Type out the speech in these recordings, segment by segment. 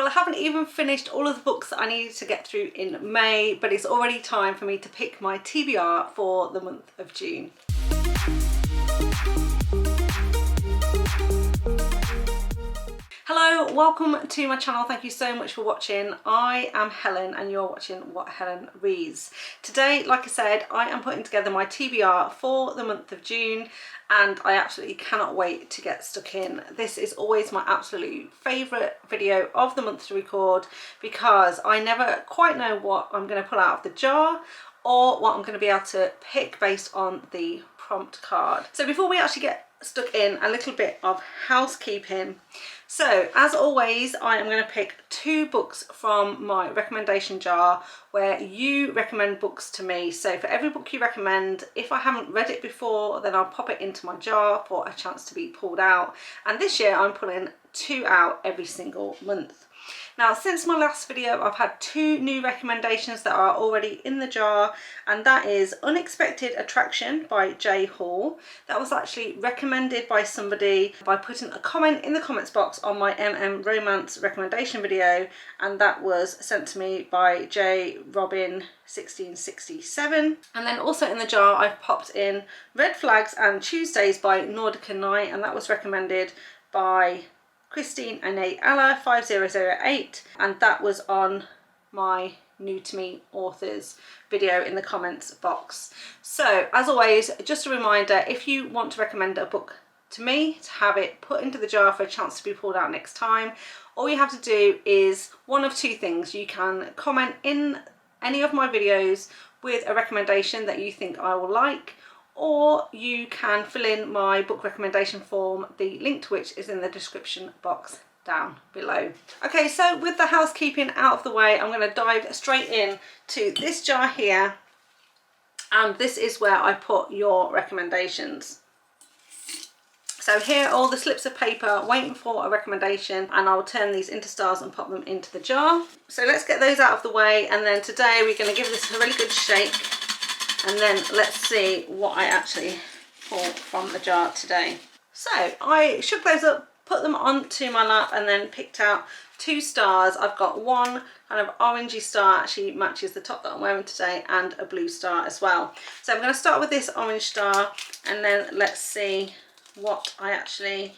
Well, I haven't even finished all of the books that I needed to get through in May, but it's already time for me to pick my TBR for the month of June. Hello, welcome to my channel. Thank you so much for watching. I am Helen and you're watching What Helen Reads. Today, like I said, I am putting together my TBR for the month of June and I absolutely cannot wait to get stuck in. This is always my absolute favourite video of the month to record because I never quite know what I'm going to pull out of the jar or what I'm going to be able to pick based on the prompt card. So before we actually get stuck in, a little bit of housekeeping. So as always, I am going to pick 2 books from my recommendation jar where you recommend books to me. So for every book you recommend, if I haven't read it before, then I'll pop it into my jar for a chance to be pulled out. And this year I'm pulling 2 out every single month. Now, since my last video, I've had 2 new recommendations that are already in the jar, and that is Unexpected Attraction by J Hall. That was actually recommended by somebody by putting a comment in the comments box on my romance recommendation video, and that was sent to me by J Robin 1667. And then also in the jar I've popped in Red Flags and Tuesdays by Nordica Night, and that was recommended by Christine and Ella 5008, and that was on my new to me authors video in the comments box. So as always, just a reminder, if you want to recommend a book to me to have it put into the jar for a chance to be pulled out next time, all you have to do is one of 2 things. You can comment in any of my videos with a recommendation that you think I will like, or you can fill in my book recommendation form, the link to which is in the description box down below. Okay, so with the housekeeping out of the way, I'm going to dive straight in to this jar here, and this is where I put your recommendations. So here are all the slips of paper waiting for a recommendation, and I'll turn these into stars and pop them into the jar. So let's get those out of the way, and then today we're going to give this a really good shake. And then let's see what I actually pull from the jar today. So I shook those up, put them onto my lap, and then picked out 2 stars. I've got one kind of orangey star, actually matches the top that I'm wearing today, and a blue star as well. So I'm going to start with this orange star, and then let's see what I actually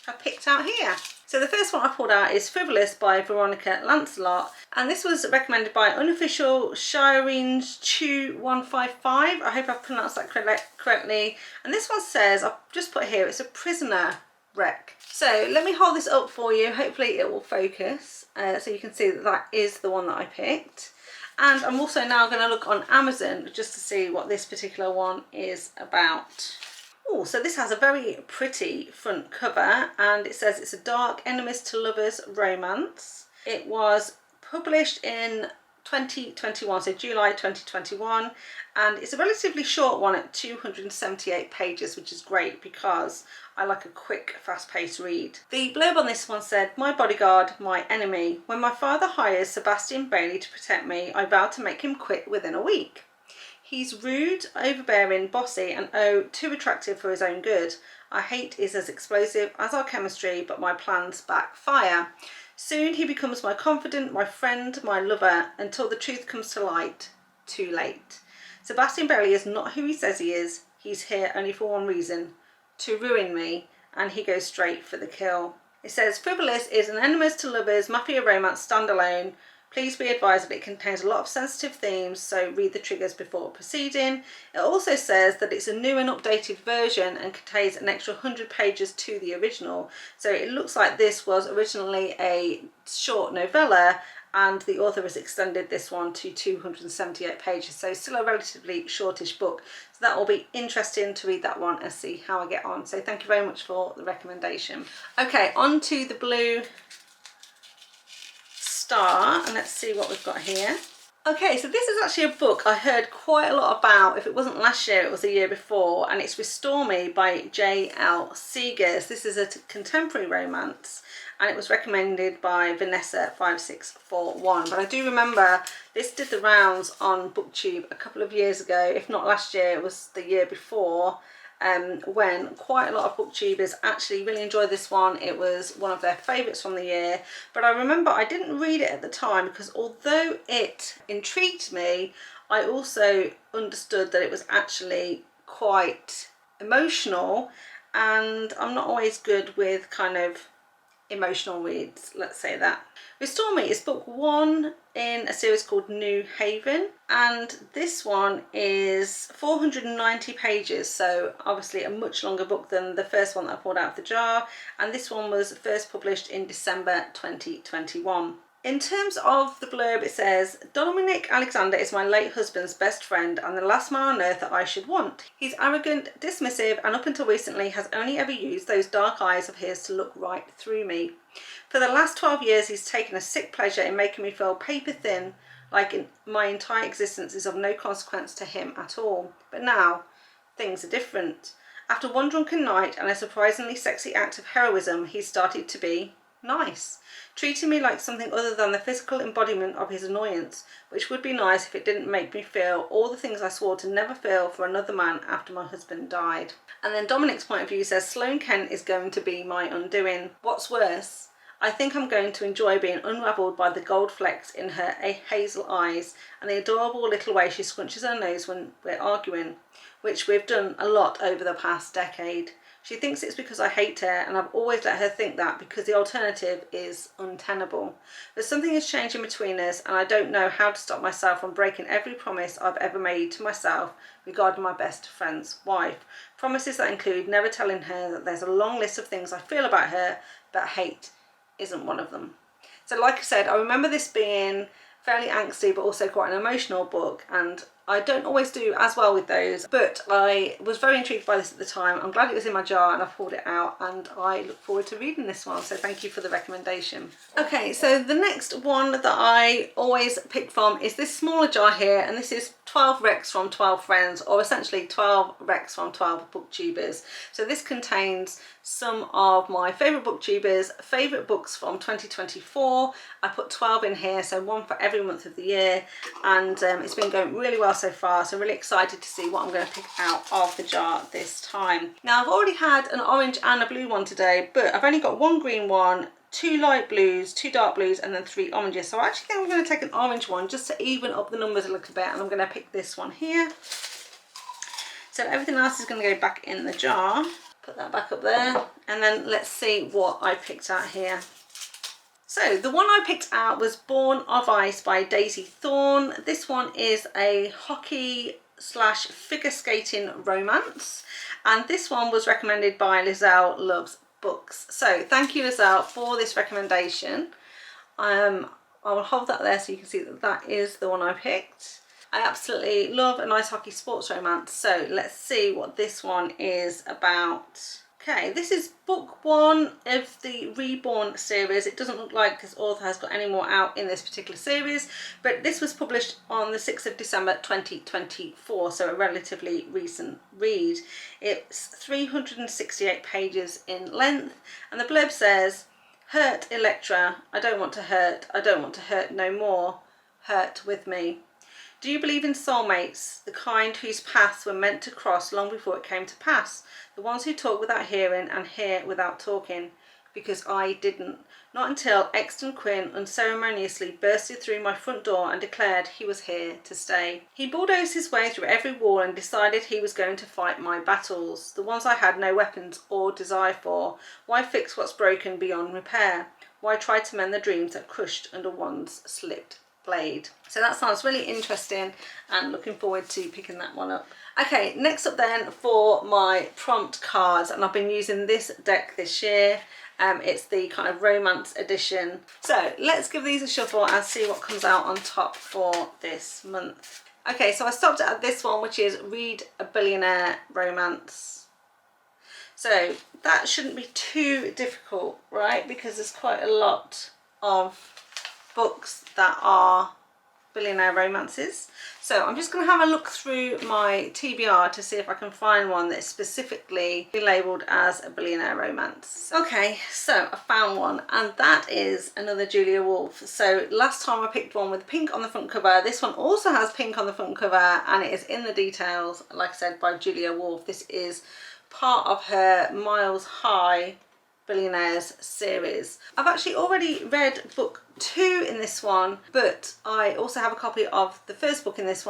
have picked out here. So the first one I pulled out is Frivolous by Veronica Lancet, and this was recommended by Unofficial Shireens Chew 155. I hope I've pronounced that correctly. And this one says, I've just put here, it's a prisoner wreck. So let me hold this up for you. Hopefully it will focus so you can see that that is the one that I picked. And I'm also now going to look on Amazon just to see what this particular one is about. Oh, so this has a very pretty front cover, and it says it's a dark enemies to lovers romance. It was published in 2021, so July 2021, and it's a relatively short one at 278 pages, which is great because I like a quick, fast-paced read. The blurb on this one said, "My bodyguard, my enemy. When my father hires Sebastian Bailey to protect me, I vow to make him quit within a week. He's rude, overbearing, bossy, and oh, too attractive for his own good. Our hate is as explosive as our chemistry, but my plans backfire. Soon he becomes my confidant, my friend, my lover, until the truth comes to light. Too late. Sebastian Bailey is not who he says he is. He's here only for one reason, to ruin me, and he goes straight for the kill." It says, Frivolous is an enemies to lovers mafia romance standalone. Please be advised that it contains a lot of sensitive themes, so read the triggers before proceeding. It also says that it's a new and updated version and contains an extra 100 pages to the original. So it looks like this was originally a short novella and the author has extended this one to 278 pages. So still a relatively shortish book. So that will be interesting to read that one and see how I get on. So thank you very much for the recommendation. Okay, on to the blue star, and let's see what we've got here. Okay, so this is actually a book I heard quite a lot about. If it wasn't last year, it was the year before, and it's Restore Me by J L Seeger. This is a contemporary romance, and it was recommended by Vanessa 5641. But I do remember this did the rounds on BookTube a couple of years ago, if not last year, it was the year before, when quite a lot of booktubers actually really enjoyed this one. It was one of their favourites from the year, but I remember I didn't read it at the time because although it intrigued me, I also understood that it was actually quite emotional, and I'm not always good with kind of emotional reads, let's say that. Restore Me is book 1 in a series called New Haven, and this one is 490 pages, so obviously a much longer book than the first one that I pulled out of the jar, and this one was first published in December 2021. In terms of the blurb, it says, Dominic Alexander is my late husband's best friend and the last man on earth that I should want. He's arrogant, dismissive, and up until recently has only ever used those dark eyes of his to look right through me. For the last 12 years, he's taken a sick pleasure in making me feel paper thin, like my entire existence is of no consequence to him at all. But now, things are different. After one drunken night and a surprisingly sexy act of heroism, he's started to be nice, treating me like something other than the physical embodiment of his annoyance, which would be nice if it didn't make me feel all the things I swore to never feel for another man after my husband died. And then Dominic's point of view says, Sloane Kent is going to be my undoing. What's worse, I think I'm going to enjoy being unravelled by the gold flecks in her hazel eyes and the adorable little way she scrunches her nose when we're arguing, which we've done a lot over the past decade. She thinks it's because I hate her, and I've always let her think that because the alternative is untenable. But something is changing between us, and I don't know how to stop myself from breaking every promise I've ever made to myself regarding my best friend's wife. Promises that include never telling her that there's a long list of things I feel about her, but hate isn't one of them. So like I said, I remember this being fairly angsty but also quite an emotional book, and I don't always do as well with those, but I was very intrigued by this at the time. I'm glad it was in my jar and I pulled it out, and I look forward to reading this one, so thank you for the recommendation. Okay, so the next one that I always pick from is this smaller jar here, and this is 12 recs from 12 friends, or essentially 12 recs from 12 booktubers. So this contains some of my favourite booktubers' favourite books from 2024. I put 12 in here, so one for every month of the year, and it's been going really well so far, so I'm really excited to see what I'm going to pick out of the jar this time. Now I've already had an orange and a blue one today, but I've only got one green one, 2 light blues, 2 dark blues, and then 3 oranges. So I actually think I'm going to take an orange one just to even up the numbers a little bit, and I'm going to pick this one here. So everything else is going to go back in the jar. Put that back up there, and then let's see what I picked out here. So the one I picked out was Born of Ice by Daisy Thorn. This one is a hockey / figure skating romance, and this one was recommended by Lizelle Loves Books. So thank you, Lizelle, for this recommendation. I will hold that there so you can see that that is the one I picked. I absolutely love a nice hockey sports romance, so let's see what this one is about. Okay, this is book 1 of the Reborn series. It doesn't look like this author has got any more out in this particular series, but this was published on the 6th of December 2024, so a relatively recent read. It's 368 pages in length, and the blurb says, Hurt Electra, I don't want to hurt, I don't want to hurt no more, hurt with me. Do you believe in soulmates, the kind whose paths were meant to cross long before it came to pass? The ones who talk without hearing and hear without talking? Because I didn't. Not until Exton Quinn unceremoniously bursted through my front door and declared he was here to stay. He bulldozed his way through every wall and decided he was going to fight my battles, the ones I had no weapons or desire for. Why fix what's broken beyond repair? Why try to mend the dreams that crushed under one's slipped blade? So that sounds really interesting, and looking forward to picking that one up. Okay, next up then for my prompt cards, and I've been using this deck this year. It's the kind of romance edition. So let's give these a shuffle and see what comes out on top for this month. Okay, so I stopped at this one, which is Read a Billionaire Romance. So that shouldn't be too difficult, right? Because there's quite a lot of books that are billionaire romances. So I'm just going to have a look through my TBR to see if I can find one that's specifically labelled as a billionaire romance. Okay, so I found one, and that is another Julia Wolfe. So last time I picked one with pink on the front cover. This one also has pink on the front cover, and it is in the details, like I said, by Julia Wolfe. This is part of her Miles High Billionaires series. I've actually already read book 2 in this one, but I also have a copy of the first book in this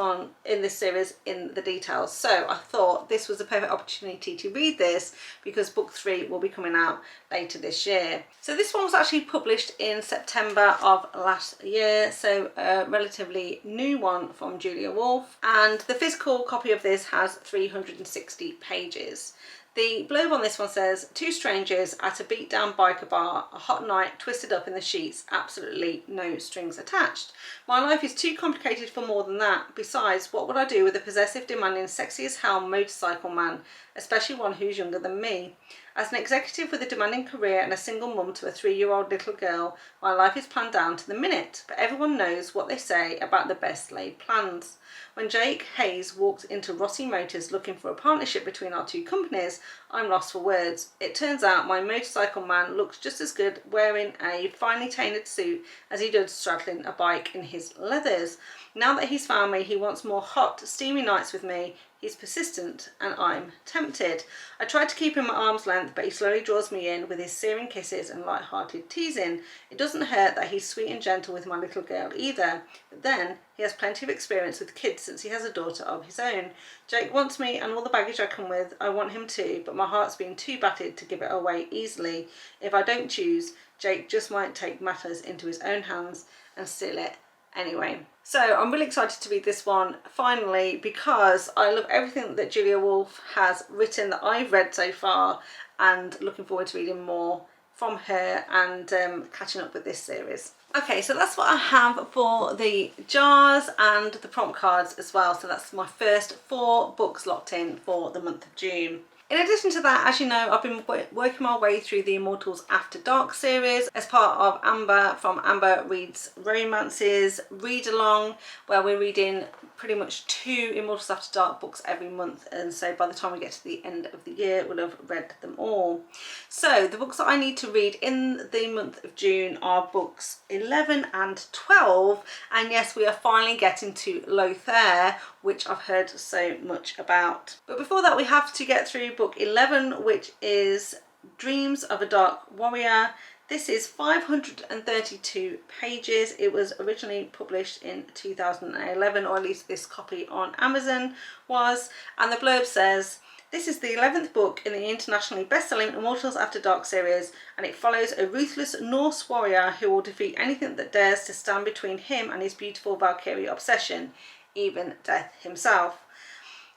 series in the details. So I thought this was a perfect opportunity to read this because book 3 will be coming out later this year. So this one was actually published in September of last year, so a relatively new one from Julia Wolf, and the physical copy of this has 360 pages. The blurb on this one says, 2 strangers at a beat-down biker bar, a hot night, twisted up in the sheets, absolutely no strings attached. My life is too complicated for more than that. Besides, what would I do with a possessive, demanding, sexy as hell motorcycle man, especially one who's younger than me? As an executive with a demanding career and a single mum to a 3-year-old little girl, my life is planned down to the minute, but everyone knows what they say about the best laid plans. When Jake Hayes walked into Rossi Motors looking for a partnership between our 2 companies, I'm lost for words. It turns out my motorcycle man looks just as good wearing a finely tailored suit as he does straddling a bike in his leathers. Now that he's found me, he wants more hot, steamy nights with me. He's persistent and I'm tempted. I tried to keep him at arm's length, but he slowly draws me in with his searing kisses and light-hearted teasing. It doesn't hurt that he's sweet and gentle with my little girl either, but then he has plenty of experience with kids since he has a daughter of his own. Jake wants me and all the baggage I come with. I want him too, but my heart's been too battered to give it away easily. If I don't choose, Jake just might take matters into his own hands and steal it anyway. So I'm really excited to read this one finally because I love everything that Julia Wolf has written that I've read so far, and looking forward to reading more from her and catching up with this series. Okay, so that's what I have for the jars and the prompt cards as well. So that's my first 4 books locked in for the month of June. In addition to that, as you know, I've been working my way through the Immortals After Dark series as part of Amber from Amber Reads Romances read along, where we're reading pretty much 2 Immortals After Dark books every month, and so by the time we get to the end of the year we'll have read them all. So the books that I need to read in the month of June are books 11 and 12, and yes, we are finally getting to Lothaire, which I've heard so much about. But before that, we have to get through book 11, which is Dreams of a Dark Warrior. This is 532 pages. It was originally published in 2011, or at least this copy on Amazon was, and the blurb says, this is the 11th book in the internationally best-selling Immortals After Dark series, and it follows a ruthless Norse warrior who will defeat anything that dares to stand between him and his beautiful Valkyrie obsession, even death himself.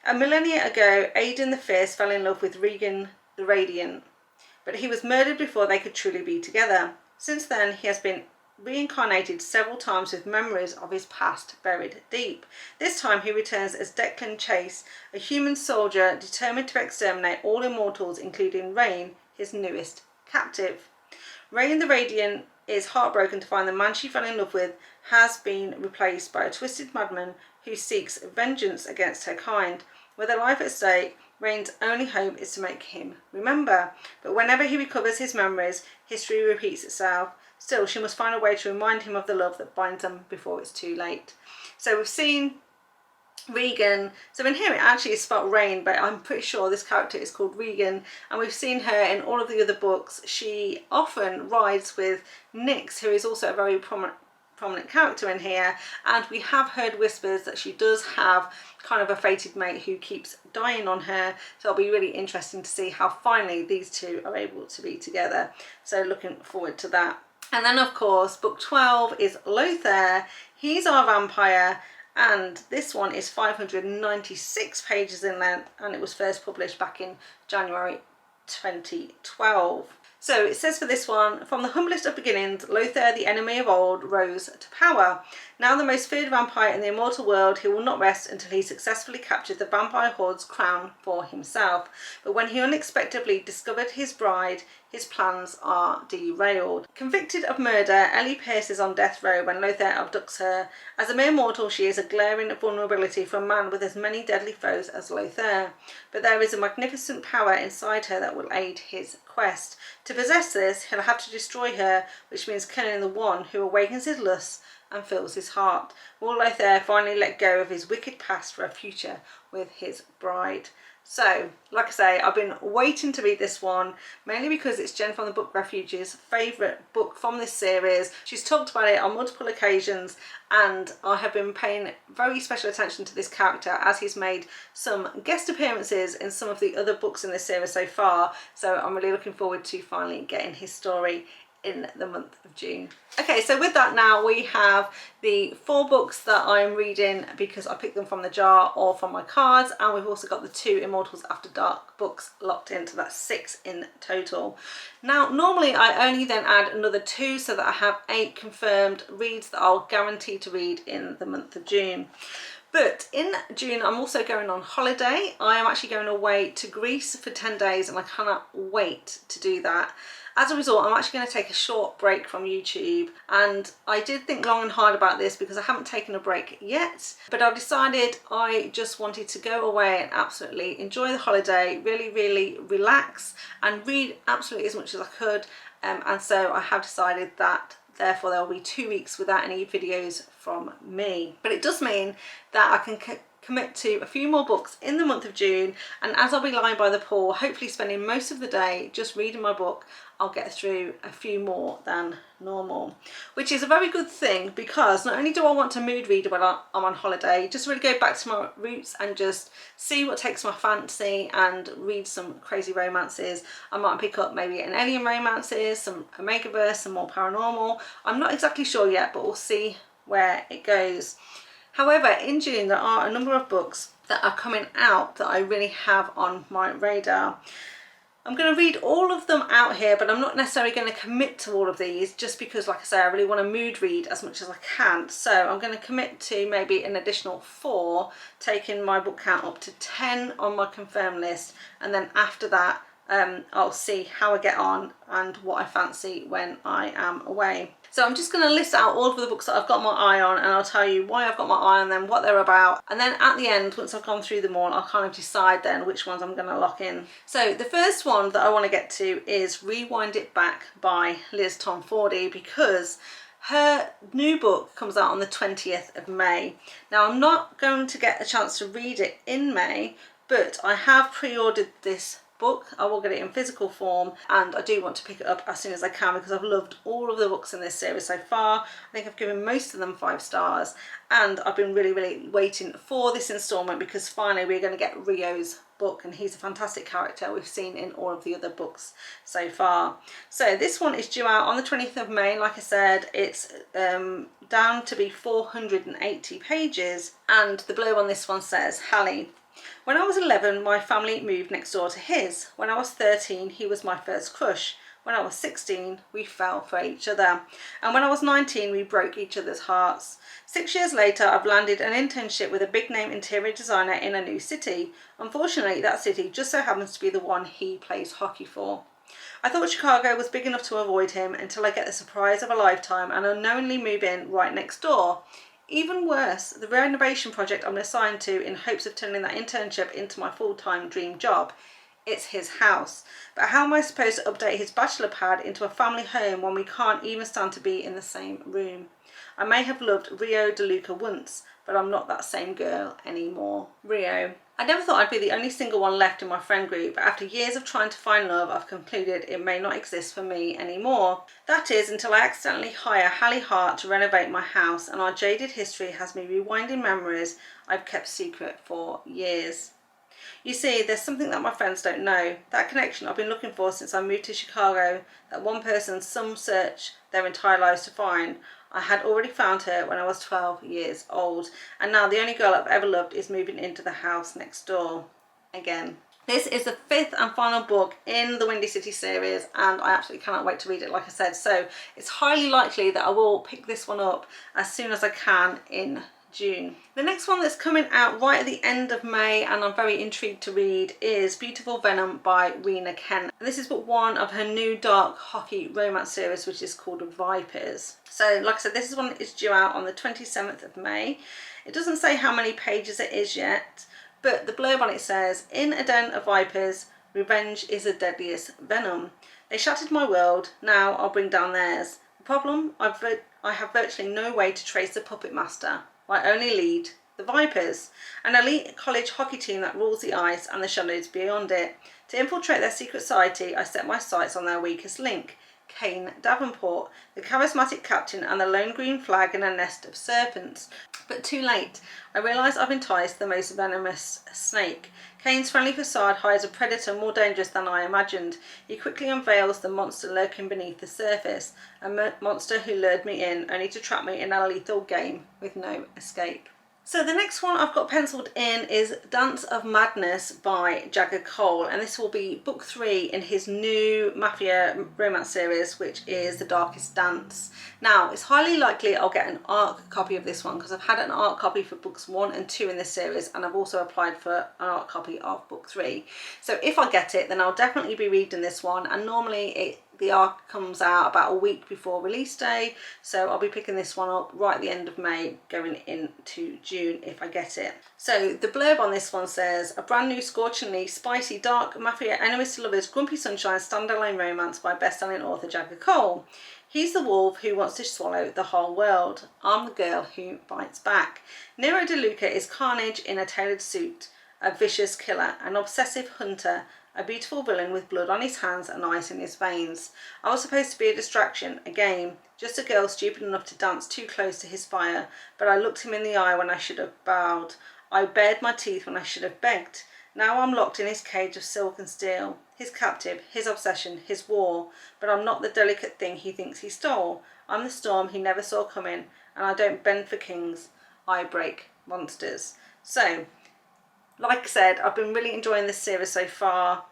A millennia ago, Aidan the Fierce fell in love with Regan the Radiant, but he was murdered before they could truly be together. Since then, he has been reincarnated several times with memories of his past buried deep. This time he returns as Declan Chase, a human soldier determined to exterminate all immortals, including Rain, his newest captive. Rain the Radiant is heartbroken to find the man she fell in love with has been replaced by a twisted madman who seeks vengeance against her kind. With her life at stake, Rain's only hope is to make him remember. But whenever he recovers his memories, history repeats itself. Still, she must find a way to remind him of the love that binds them before it's too late. So we've seen Regan. So in here it actually is spelled Rain, but I'm pretty sure this character is called Regan, and we've seen her in all of the other books. She often rides with Nyx, who is also a very prominent character in here, and we have heard whispers that she does have kind of a fated mate who keeps dying on her, so it'll be really interesting to see how finally these two are able to be together. So looking forward to that. And then of course book 12 is Lothaire. He's our vampire, and this one is 596 pages in length, and it was first published back in January 2012. So it says for this one, from the humblest of beginnings, Lothaire, the enemy of old, rose to power. Now the most feared vampire in the immortal world, he will not rest until he successfully captured the vampire horde's crown for himself. But when he unexpectedly discovered his bride, his plans are derailed. Convicted of murder, Ellie pierces on death row when Lothaire abducts her. As a mere mortal, she is a glaring vulnerability for a man with as many deadly foes as Lothaire. But there is a magnificent power inside her that will aid his quest. To possess this, he'll have to destroy her, which means killing the one who awakens his lust and fills his heart. Will Lothaire finally let go of his wicked past for a future with his bride? So, like I say, I've been waiting to read this one, mainly because it's Jen from the Book Refuge's favourite book from this series. She's talked about it on multiple occasions, and I have been paying very special attention to this character as he's made some guest appearances in some of the other books in this series so far. So I'm really looking forward to finally getting his story in the month of June. Okay, so with that now we have the 4 books that I'm reading because I picked them from the jar or from my cards, and we've also got the 2 Immortals After Dark books locked in, so that's 6 in total. Now normally I only then add another 2 so that I have 8 confirmed reads that I'll guarantee to read in the month of June. But in June, I'm also going on holiday. I am actually going away to Greece for 10 days and I cannot wait to do that. As a result, I'm actually going to take a short break from YouTube, and I did think long and hard about this because I haven't taken a break yet, but I decided I just wanted to go away and absolutely enjoy the holiday, really relax and read absolutely as much as I could, and so I have decided that therefore there will be 2 weeks without any videos from me. But it does mean that I can commit to a few more books in the month of June, and as I'll be lying by the pool, hopefully spending most of the day just reading my book, I'll get through a few more than normal, which is a very good thing because not only do I want to mood read when I'm on holiday, just really go back to my roots and just see what takes my fancy and read some crazy romances. I might pick up maybe an alien romances, some Omegaverse, some more paranormal. I'm not exactly sure yet, but we'll see where it goes. However, in June there are a number of books that are coming out that I really have on my radar. I'm going to read all of them out here, but I'm not necessarily going to commit to all of these just because, like I say, I really want to mood read as much as I can. So I'm going to commit to maybe an additional 4, taking my book count up to 10 on my confirmed list, and then after that I'll see how I get on and what I fancy when I am away. So I'm just going to list out all of the books that I've got my eye on, and I'll tell you why I've got my eye on them, what they're about, and then at the end, once I've gone through them all, I'll kind of decide then which ones I'm going to lock in. So the first one that I want to get to is Rewind It Back by Liz Tomforde, because her new book comes out on the 20th of May. Now I'm not going to get a chance to read it in May, but I have pre-ordered this book. I will get it in physical form, and I do want to pick it up as soon as I can because I've loved all of the books in this series so far. I think I've given most of them 5 stars, and I've been really waiting for this instalment because finally we're going to get Rio's book, and he's a fantastic character we've seen in all of the other books so far. So this one is due out on the 20th of May. Like I said, it's down to be 480 pages, and the blurb on this one says, Hallie, when I was 11, my family moved next door to his. When I was 13, he was my first crush. When I was 16, we fell for each other. And when I was 19, we broke each other's hearts. 6 years later, I've landed an internship with a big name interior designer in a new city. Unfortunately, that city just so happens to be the one he plays hockey for. I thought Chicago was big enough to avoid him until I get the surprise of a lifetime and unknowingly move in right next door. Even worse, the renovation project I'm assigned to in hopes of turning that internship into my full-time dream job. It's his house. But how am I supposed to update his bachelor pad into a family home when we can't even stand to be in the same room? I may have loved Rio DeLuca once, but I'm not that same girl anymore. Rio. I never thought I'd be the only single one left in my friend group, but after years of trying to find love, I've concluded it may not exist for me anymore. That is, until I accidentally hire Hallie Hart to renovate my house, and our jaded history has me rewinding memories I've kept secret for years. You see, there's something that my friends don't know. That connection I've been looking for since I moved to Chicago, that one person some search their entire lives to find. I had already found her when I was 12 years old, and now the only girl I've ever loved is moving into the house next door again. This is the 5th and final book in the Windy City series, and I absolutely cannot wait to read it, like I said. So it's highly likely that I will pick this one up as soon as I can in June. The next one that's coming out right at the end of May, and I'm very intrigued to read, is Beautiful Venom by Rina. This is book 1 of her new dark hockey romance series, which is called Vipers. So like I said, this one is due out on the 27th of May. It doesn't say how many pages it is yet, but the blurb on it says, in a den of vipers, revenge is the deadliest venom. They shattered my world, now I'll bring down theirs. The problem, I have virtually no way to trace the puppet master. My only lead, the Vipers, an elite college hockey team that rules the ice and the shallows beyond it. To infiltrate their secret society, I set my sights on their weakest link, Kane Davenport, the charismatic captain and the lone green flag in a nest of serpents. But too late. I realise I've enticed the most venomous snake. Kane's friendly facade hides a predator more dangerous than I imagined. He quickly unveils the monster lurking beneath the surface, a monster who lured me in, only to trap me in a lethal game with no escape. So the next one I've got penciled in is Dance of Madness by Jagger Cole, and this will be book 3 in his new Mafia romance series, which is The Darkest Dance. Now, it's highly likely I'll get an ARC copy of this one because I've had an ARC copy for books 1 and 2 in this series, and I've also applied for an ARC copy of book 3. So if I get it, then I'll definitely be reading this one, and normally the ARC comes out about a week before release day, so I'll be picking this one up right at the end of May, going into June if I get it. So the blurb on this one says, a brand new scorchingly spicy, dark, mafia enemies to lovers, grumpy sunshine standalone romance by best-selling author Jagger Cole. He's the wolf who wants to swallow the whole world. I'm the girl who bites back. Nero De Luca is carnage in a tailored suit, a vicious killer, an obsessive hunter, a beautiful villain with blood on his hands and ice in his veins. I was supposed to be a distraction, a game, just a girl stupid enough to dance too close to his fire, but I looked him in the eye when I should have bowed. I bared my teeth when I should have begged. Now I'm locked in his cage of silk and steel, his captive, his obsession, his war, but I'm not the delicate thing he thinks he stole. I'm the storm he never saw coming, and I don't bend for kings, I break monsters. So, like I said, I've been really enjoying this series so far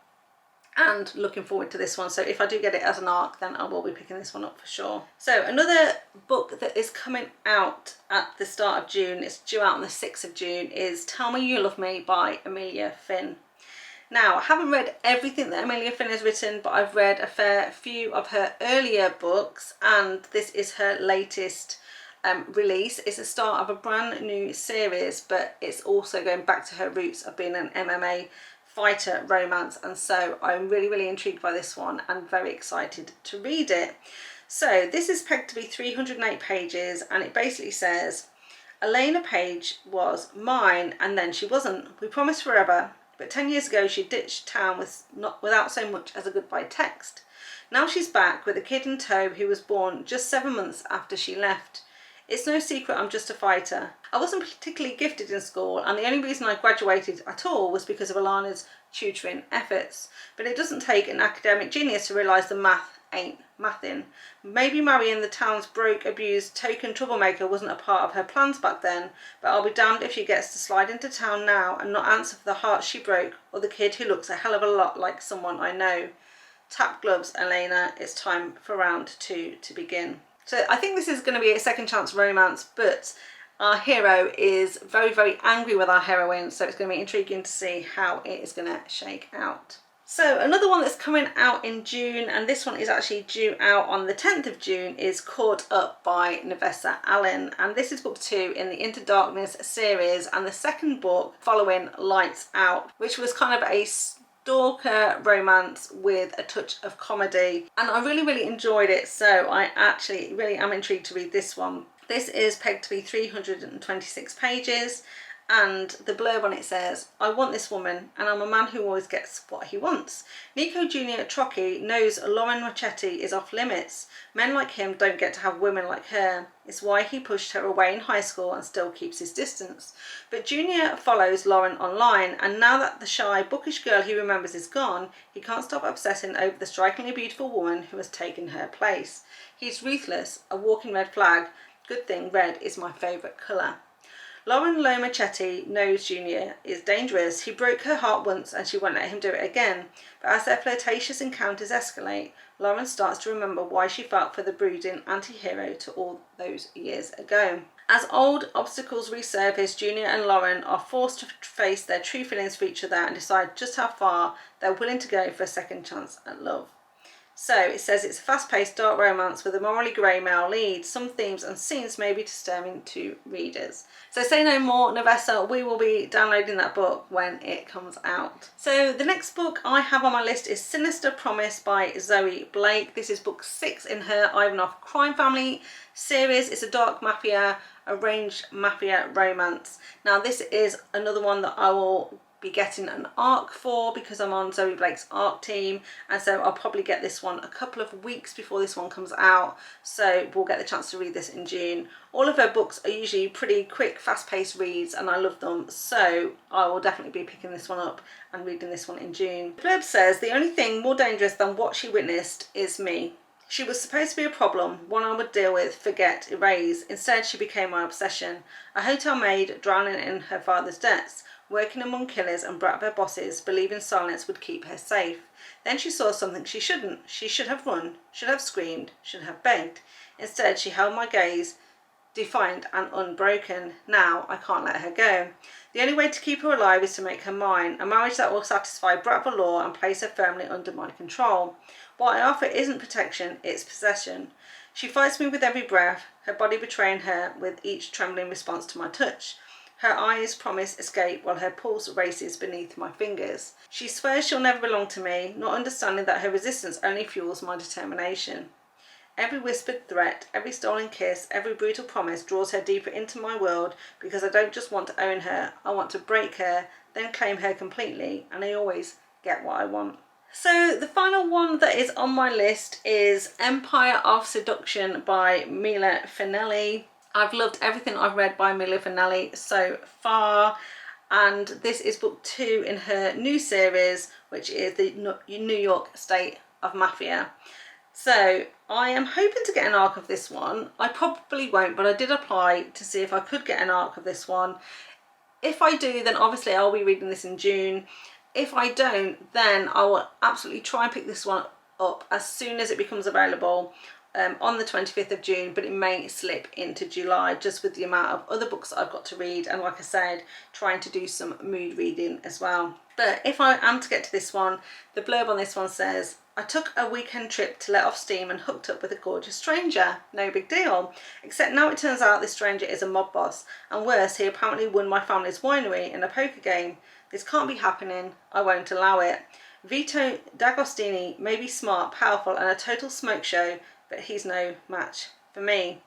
and looking forward to this one. So if I do get it as an ARC, then I will be picking this one up for sure. So another book that is coming out at the start of June, it's due out on the 6th of June, is Tell Me You Love Me by Emilia Finn. Now, I haven't read everything that Emilia Finn has written, but I've read a fair few of her earlier books, and this is her latest release. It's the start of a brand new series, but it's also going back to her roots of being an MMA fighter romance, and so I'm really intrigued by this one and very excited to read it. So this is pegged to be 308 pages, and it basically says, Elena Page was mine and then she wasn't. We promised forever, but 10 years ago she ditched town without so much as a goodbye text. Now she's back with a kid in tow who was born just 7 months after she left. It's no secret I'm just a fighter. I wasn't particularly gifted in school, and the only reason I graduated at all was because of Alana's tutoring efforts. But it doesn't take an academic genius to realise the math ain't mathin'. Maybe marrying the town's broke, abused, token troublemaker wasn't a part of her plans back then, but I'll be damned if she gets to slide into town now and not answer for the heart she broke, or the kid who looks a hell of a lot like someone I know. Tap gloves, Elena, it's time for round 2 to begin. So I think this is going to be a second chance romance, but our hero is very angry with our heroine, so it's going to be intriguing to see how it is going to shake out. So another one that's coming out in June, and this one is actually due out on the 10th of June, is Caught Up by Navessa Allen, and this is book 2 in the Into Darkness series, and the second book following Lights Out, which was kind of a stalker romance with a touch of comedy, and I really enjoyed it, so I actually really am intrigued to read this one. This is pegged to be 326 pages, and the blurb on it says, I want this woman, and I'm a man who always gets what he wants. Nico Jr. Trocchi knows Lauren Marchetti is off limits. Men like him don't get to have women like her. It's why he pushed her away in high school and still keeps his distance. But Junior follows Lauren online, and now that the shy, bookish girl he remembers is gone, he can't stop obsessing over the strikingly beautiful woman who has taken her place. He's ruthless, a walking red flag. Good thing red is my favourite colour. Lauren Marchetti knows Junior is dangerous. He broke her heart once and she won't let him do it again. But as their flirtatious encounters escalate, Lauren starts to remember why she felt for the brooding anti-hero to all those years ago. As old obstacles resurface, Junior and Lauren are forced to face their true feelings for each other and decide just how far they're willing to go for a second chance at love. So it says it's a fast-paced dark romance with a morally grey male lead. Some themes and scenes may be disturbing to readers. So say no more, Navessa. We will be downloading that book when it comes out. So the next book I have on my list is Sinister Promise by Zoe Blake. This is book 6 in her Ivanov crime family series. It's a dark mafia, arranged mafia romance. Now this is another one that I will be getting an arc for because I'm on Zoe Blake's arc team, and so I'll probably get this one a couple of weeks before this one comes out, so we'll get the chance to read this in June. All of her books are usually pretty quick, fast-paced reads and I love them, so I will definitely be picking this one up and reading this one in June. The blurb says, the only thing more dangerous than what she witnessed is me. She was supposed to be a problem, one I would deal with, forget, erase. Instead, she became my obsession. A hotel maid drowning in her father's debts, working among killers and brat bear bosses, believing silence would keep her safe. Then she saw something she shouldn't. She should have run, should have screamed, should have begged. Instead, she held my gaze, defiant and unbroken. Now, I can't let her go. The only way to keep her alive is to make her mine, a marriage that will satisfy brat law and place her firmly under my control. What I offer isn't protection, it's possession. She fights me with every breath, her body betraying her with each trembling response to my touch. Her eyes promise escape while her pulse races beneath my fingers. She swears she'll never belong to me, not understanding that her resistance only fuels my determination. Every whispered threat, every stolen kiss, every brutal promise draws her deeper into my world because I don't just want to own her, I want to break her, then claim her completely, and I always get what I want. So the final one that is on my list is Empire of Seduction by Mila Finelli. I've loved everything I've read by Mila Finelli so far, and this is book 2 in her new series, which is the New York State of Mafia. So I am hoping to get an arc of this one. I probably won't, but I did apply to see if I could get an arc of this one. If I do, then obviously I'll be reading this in June. If I don't, then I will absolutely try and pick this one up as soon as it becomes available on the 25th of June, but it may slip into July just with the amount of other books that I've got to read, and like I said, trying to do some mood reading as well. But if I am to get to this one, the blurb on this one says, I took a weekend trip to let off steam and hooked up with a gorgeous stranger. No big deal. Except now it turns out this stranger is a mob boss, and worse, he apparently won my family's winery in a poker game. This can't be happening. I won't allow it. Vito D'Agostini may be smart, powerful and a total smoke show, but he's no match for me.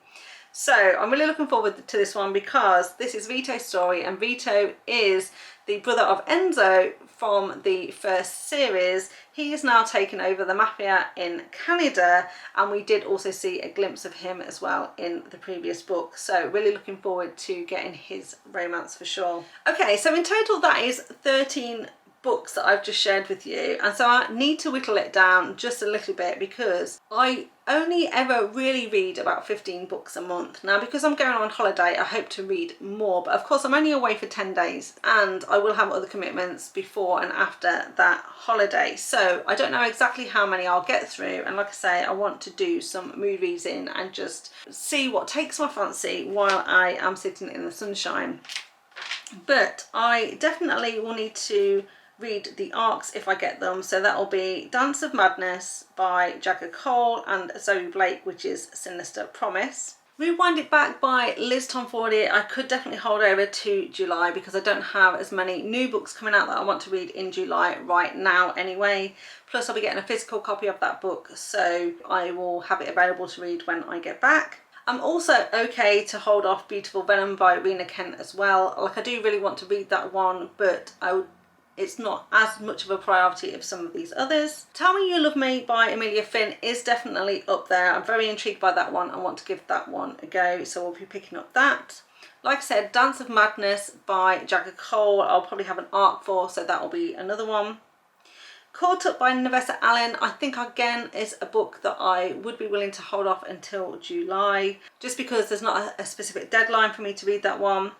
So I'm really looking forward to this one because this is Vito's story, and Vito is the brother of Enzo from the first series. He is now taken over the mafia in Canada, and we did also see a glimpse of him as well in the previous book. So really looking forward to getting his romance for sure. Okay, so in total that is 13 books that I've just shared with you, and so I need to whittle it down just a little bit because I only ever really read about 15 books a month. Now because I'm going on holiday, I hope to read more, but of course I'm only away for 10 days and I will have other commitments before and after that holiday, so I don't know exactly how many I'll get through, and like I say, I want to do some mood reading and just see what takes my fancy while I am sitting in the sunshine. But I definitely will need to read the arcs if I get them, so that will be Dance of Madness by Jagger and Zoe Blake, which is Sinister Promise. Rewind It Back by Liz Tomforde I could definitely hold over to July because I don't have as many new books coming out that I want to read in July right now anyway. Plus I'll be getting a physical copy of that book, so I will have it available to read when I get back. I'm also okay to hold off Beautiful Venom by Rina as well. Like I do really want to read that one, but it's not as much of a priority as some of these others. Tell Me You Love Me by Emilia Finn is definitely up there. I'm very intrigued by that one. I want to give that one a go, so we'll be picking up that. Like I said, Dance of Madness by Jagger I'll probably have an arc for, so that will be another one. Caught Up by Navessa I think again is a book that I would be willing to hold off until July, just because there's not a specific deadline for me to read that one.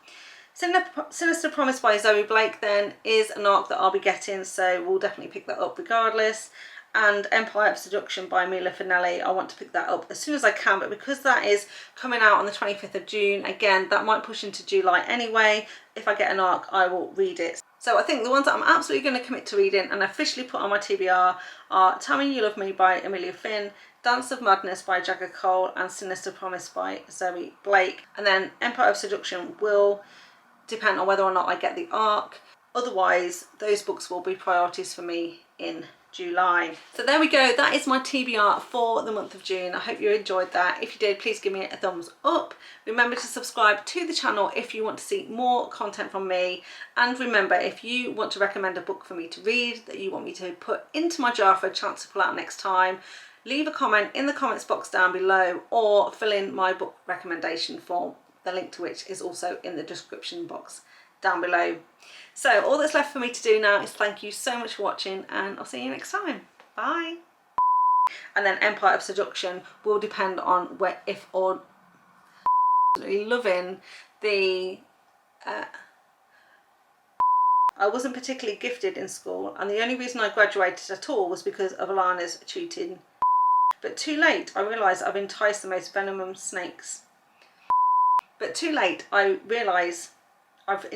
Sinister Promise by Zoe Blake then is an arc that I'll be getting, so we'll definitely pick that up regardless. And Empire of Seduction by Mila Finelli, I want to pick that up as soon as I can, but because that is coming out on the 25th of June, again, that might push into July anyway. If I get an arc, I will read it. So I think the ones that I'm absolutely going to commit to reading and officially put on my TBR are Tell Me You Love Me by Emilia Finn, Dance of Madness by Jagger and Sinister Promise by Zoe Blake. And then Empire of Seduction will depend on whether or not I get the ARC. Otherwise, those books will be priorities for me in July. So there we go, that is my TBR for the month of June. I hope you enjoyed that. If you did, please give me a thumbs up. Remember to subscribe to the channel if you want to see more content from me. And remember, if you want to recommend a book for me to read that you want me to put into my jar for a chance to pull out next time, leave a comment in the comments box down below or fill in my book recommendation form, the link to which is also in the description box down below. So all that's left for me to do now is thank you so much for watching, and I'll see you next time. Bye. And then Empire of Seduction will depend on where, if or loving the I wasn't particularly gifted in school, and the only reason I graduated at all was because of Alana's cheating. But too late, I realised I've enticed the most venomous snakes. But too late, I realise I've